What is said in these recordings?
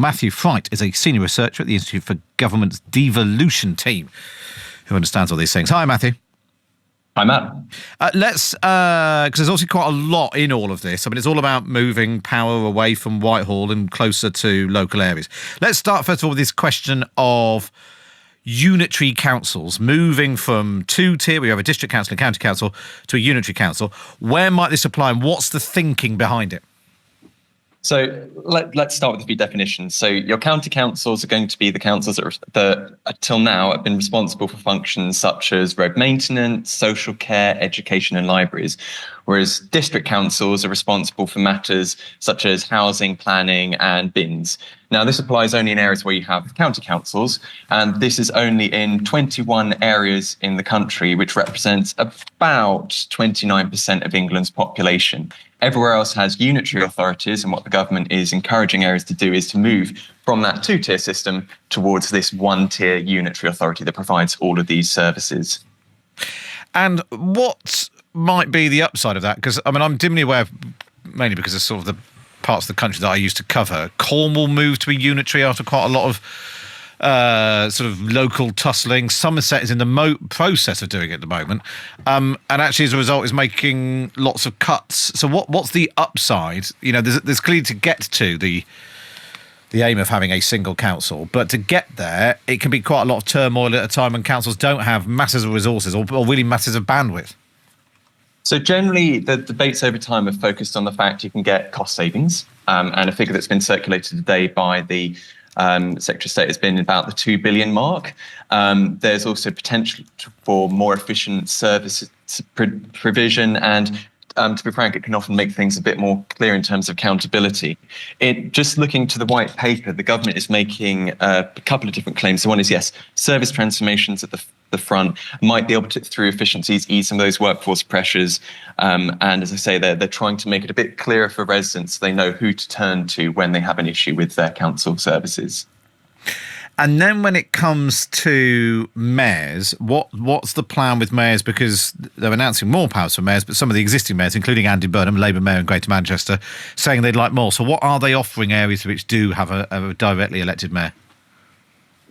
Matthew Fright is a senior researcher at the Institute for Government's Devolution team, who understands all these things. Hi, Matthew. Hi, Matt. Because there's obviously quite a lot in all of this. I mean, it's all about moving power away from Whitehall and closer to local areas. Let's start, first of all, with this question of unitary councils, moving from two-tier, we have a district council and county council, to a unitary council. Where might this apply, and what's the thinking behind it? So let's start with a few definitions. So your county councils are going to be the councils that until now have been responsible for functions such as road maintenance, social care, education and libraries, whereas district councils are responsible for matters such as housing, planning and bins. Now, this applies only in areas where you have county councils, and this is only in 21 areas in the country, which represents about 29% of England's population. Everywhere else has unitary authorities, and what the government is encouraging areas to do is to move from that two-tier system towards this one-tier unitary authority that provides all of these services. And what might be the upside of that? Because, I mean, I'm dimly aware, mainly because of sort of the parts of the country that I used to cover. Cornwall moved to a unitary after quite a lot of sort of local tussling. Somerset is in the process of doing it at the moment, and actually as a result is making lots of cuts. So what's the upside? You know, there's clearly to get to the aim of having a single council, but to get there it can be quite a lot of turmoil at a time when councils don't have masses of resources or really masses of bandwidth. So generally, the debates over time have focused on the fact you can get cost savings, and a figure that's been circulated today by the Secretary of State has been about the 2 billion mark. There's also potential for more efficient service provision, and to be frank, it can often make things a bit more clear in terms of accountability. Just looking to the white paper, the government is making a couple of different claims. So one is, yes, service transformations at the front might be able to, through efficiencies, ease some of those workforce pressures. And as I say, they're trying to make it a bit clearer for residents so they know who to turn to when they have an issue with their council services. And then when it comes to mayors, what's the plan with mayors? Because they're announcing more powers for mayors, but some of the existing mayors, including Andy Burnham, Labour mayor in Greater Manchester, saying they'd like more. So what are they offering areas which do have a directly elected mayor?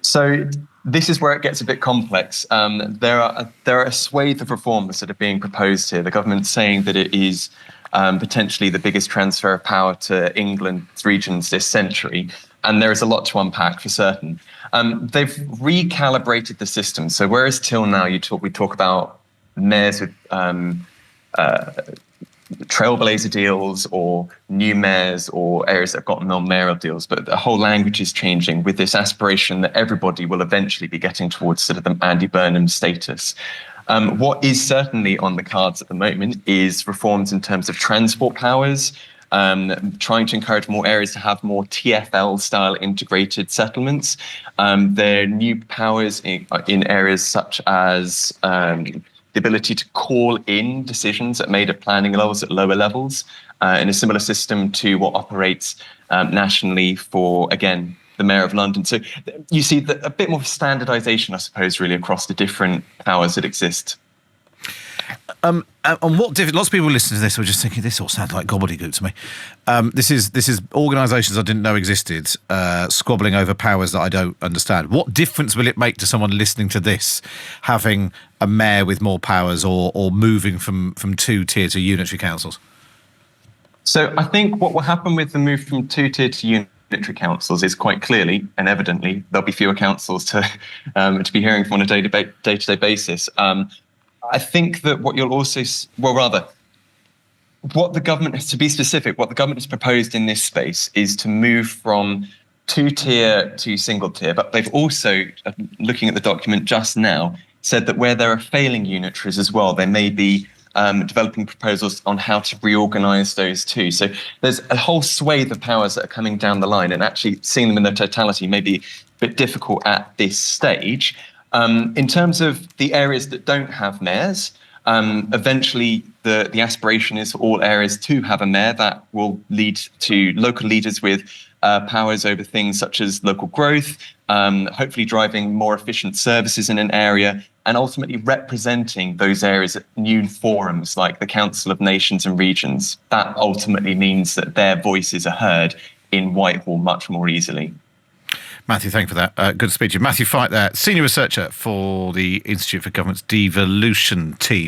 So this is where it gets a bit complex. There are a swathe of reforms that are being proposed here. The government's saying that it is potentially the biggest transfer of power to England's regions this century. And there is a lot to unpack for certain. They've recalibrated the system. So whereas till now we talk about mayors with trailblazer deals or new mayors or areas that have got non-mayoral deals, but the whole language is changing with this aspiration that everybody will eventually be getting towards sort of the Andy Burnham status. What is certainly on the cards at the moment is reforms in terms of transport powers, trying to encourage more areas to have more TfL-style integrated settlements. There are new powers in areas such as the ability to call in decisions that made at planning levels at lower levels, in a similar system to what operates nationally for, again, the Mayor of London. So you see a bit more standardisation, I suppose, really across the different powers that exist. And lots of people listening to this were just thinking, this all sounds like gobbledygook to me. This is organisations I didn't know existed, squabbling over powers that I don't understand. What difference will it make to someone listening to this, having a mayor with more powers or moving from two-tier to unitary councils? So I think what will happen with the move from two-tier to unitary councils is quite clearly and evidently there'll be fewer councils to be hearing from on a day-to-day basis. I think that what you'll also, what the government has, to be specific, what the government has proposed in this space is to move from two-tier to single-tier. But they've also, looking at the document just now, said that where there are failing unitaries as well, they may be developing proposals on how to reorganise those too. So there's a whole swathe of powers that are coming down the line, and actually seeing them in their totality may be a bit difficult at this stage. In terms of the areas that don't have mayors, eventually the aspiration is for all areas to have a mayor. That will lead to local leaders with powers over things such as local growth, hopefully driving more efficient services in an area, and ultimately representing those areas at new forums like the Council of Nations and Regions. That ultimately means that their voices are heard in Whitehall much more easily. Matthew, thank you for that. Good to speak to you. Matthew Fright there, Senior Researcher for the Institute for Government's Devolution team.